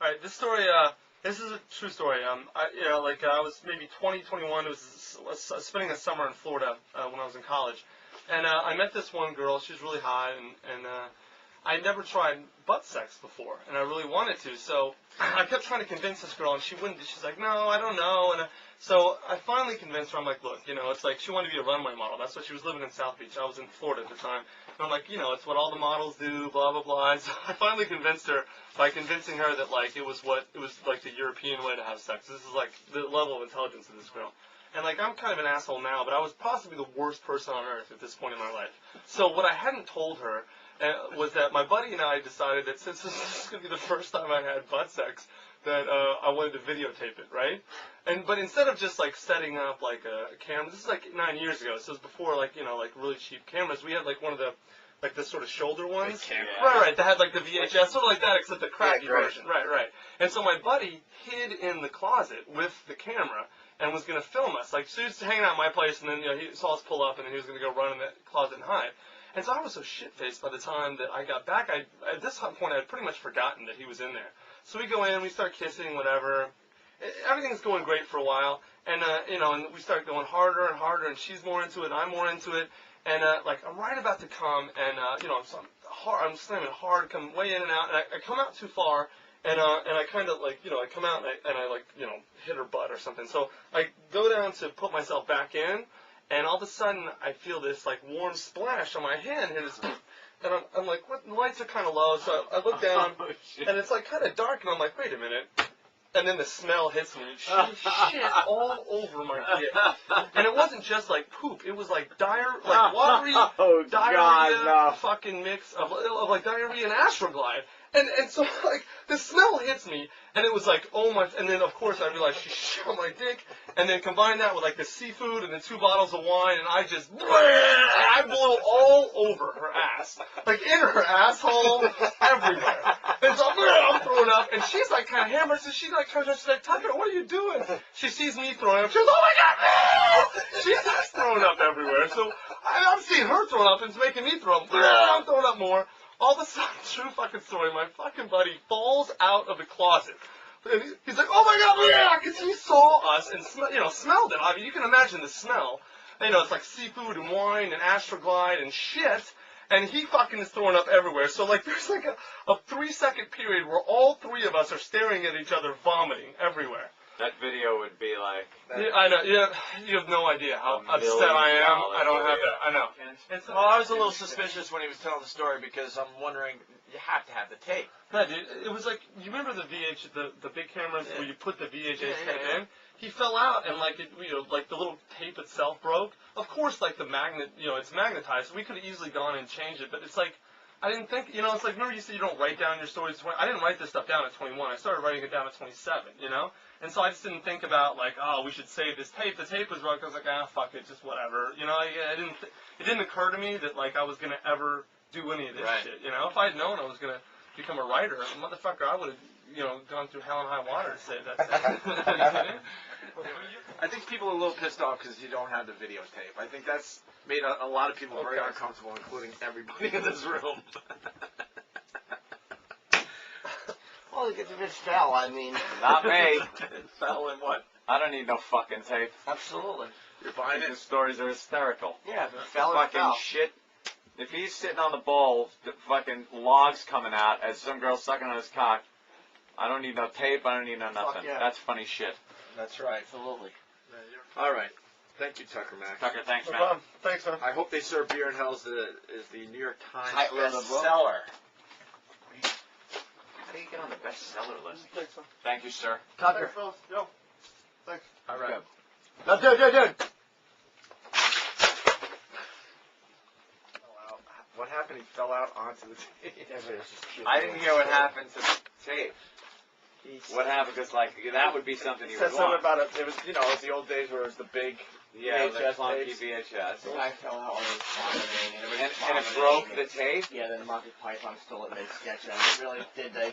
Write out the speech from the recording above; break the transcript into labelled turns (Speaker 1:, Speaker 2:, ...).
Speaker 1: All right, this story, this is a true story. I was maybe 20, 21. It was spending a summer in Florida when I was in college. And I met this one girl. She was really hot, and I'd never tried butt sex before, and I really wanted to. So I kept trying to convince this girl, and she wouldn't. She's like, no, I don't know. And so I finally convinced her. I'm like, look, it's like she wanted to be a runway model. That's what she was living in South Beach. I was in Florida at the time. And I'm like, it's what all the models do, blah, blah, blah. And so I finally convinced her by convincing her that, like, it was like the European way to have sex. This is, like, the level of intelligence of this girl. And, like, I'm kind of an asshole now, but I was possibly the worst person on earth at this point in my life. So what I hadn't told her was that my buddy and I decided that since this was going to be the first time I had butt sex, that I wanted to videotape it, right? But instead of just like setting up like a camera, this is like 9 years ago, so it was before like really cheap cameras. We had like one of the sort of shoulder ones, right, that had like the VHS, sort of like that, except the crappy version, right. And so my buddy hid in the closet with the camera and was going to film us. Like, so he was hanging out at my place, and then he saw us pull up, and then he was going to go run in the closet and hide. And so I was so shit-faced by the time that I got back. At this point, I had pretty much forgotten that he was in there. So we go in, we start kissing, whatever. Everything's going great for a while, and and we start going harder and harder, and she's more into it, and I'm more into it, and I'm right about to come, and I'm slamming hard, come way in and out, and I come out too far, and I kind of I come out and I hit her butt or something. So I go down to put myself back in, and all of a sudden I feel this like warm splash on my hand, and I'm like, what? The lights are kind of low, so I look down, and it's like kind of dark, and I'm like, wait a minute. And then the smell hits me. She shit all over my dick. And it wasn't just like poop. It was like watery diarrhea fucking mix of like diarrhea and Astroglide. And so like the smell hits me, and it was like, oh my, and then of course I realized she shit on my dick, and then combine that with like the seafood and the 2 bottles of wine, and I just, I blew all over her ass, like in her asshole, everywhere. And so I'm throwing up, and she's like kind of hammered, so she's like, she's like, Tucker, what are you doing? She sees me throwing up, she goes, oh my God, no! She's just throwing up everywhere. So I'm seeing her throwing up, and it's making me throw up. I'm throwing up more. All of a sudden, true fucking story, my fucking buddy falls out of the closet. And he's like, oh my God, yeah, because he saw us and smelled it. I mean, you can imagine the smell. It's like seafood and wine and Astroglide and shit. And he fucking is throwing up everywhere. So, like, there's like a 3-second period where all 3 of us are staring at each other, vomiting everywhere.
Speaker 2: That video would be like...
Speaker 1: Yeah, I know. Yeah, you have no idea how upset I am. I don't have that. I know.
Speaker 3: Well, I was a little suspicious when he was telling the story because I'm wondering, you have to have the tape.
Speaker 1: No, dude, it was like, you remember the big cameras where you put the VHS tape in? He fell out and like the little tape itself broke. Of course, like the magnet, it's magnetized. So we could have easily gone and changed it, but it's like, I didn't think, it's like, remember you said you don't write down your stories. I didn't write this stuff down at 21. I started writing it down at 27, And so I just didn't think about, like, oh, we should save this tape. The tape was broke. I was like, fuck it, just whatever. It didn't occur to me that, like, I was going to ever do any of this shit, If I had known I was going to become a writer, motherfucker, I would have, gone through hell and high water to save that tape. Are you kidding?
Speaker 3: I think people are a little pissed off because you don't have the videotape. I think that's made a lot of people very uncomfortable, including everybody in this room.
Speaker 4: Well, if it fell, I mean...
Speaker 2: Not me.
Speaker 3: It fell in what?
Speaker 2: I don't need no fucking tape.
Speaker 4: Absolutely.
Speaker 3: You're buying it?
Speaker 2: The stories are hysterical.
Speaker 4: Yeah, if it fell,
Speaker 2: fucking shit. If he's sitting on the bowl, the fucking logs coming out as some girl's sucking on his cock, I don't need no tape, I don't need no nothing.
Speaker 4: Yeah.
Speaker 2: That's funny shit.
Speaker 3: That's right.
Speaker 4: Absolutely.
Speaker 3: All right. Thank you, Tucker Max.
Speaker 2: Tucker, thanks,
Speaker 1: No
Speaker 2: man.
Speaker 1: problem. Thanks, man.
Speaker 3: I hope they serve beer in hell as the New York Times
Speaker 4: bestseller.
Speaker 2: How do you get on the bestseller list?
Speaker 1: Thanks, man.
Speaker 2: Thank you, sir.
Speaker 4: Tucker.
Speaker 1: Thanks, fellas. Yo. Thanks.
Speaker 3: All right.
Speaker 4: No, dude.
Speaker 3: What happened? He fell out onto the tape.
Speaker 2: I didn't hear what happened to the tape. What happened? Because, like, that would be something you would
Speaker 3: said something
Speaker 2: want.
Speaker 3: about it. It was, it was the old days where it was the big
Speaker 2: Yeah,
Speaker 3: VHS
Speaker 2: the clunky
Speaker 3: tapes.
Speaker 2: VHS.
Speaker 4: I fell out when it was vomiting.
Speaker 2: And it broke the tape?
Speaker 4: Yeah, then Monty Python stole it and they sketched it. It really did. They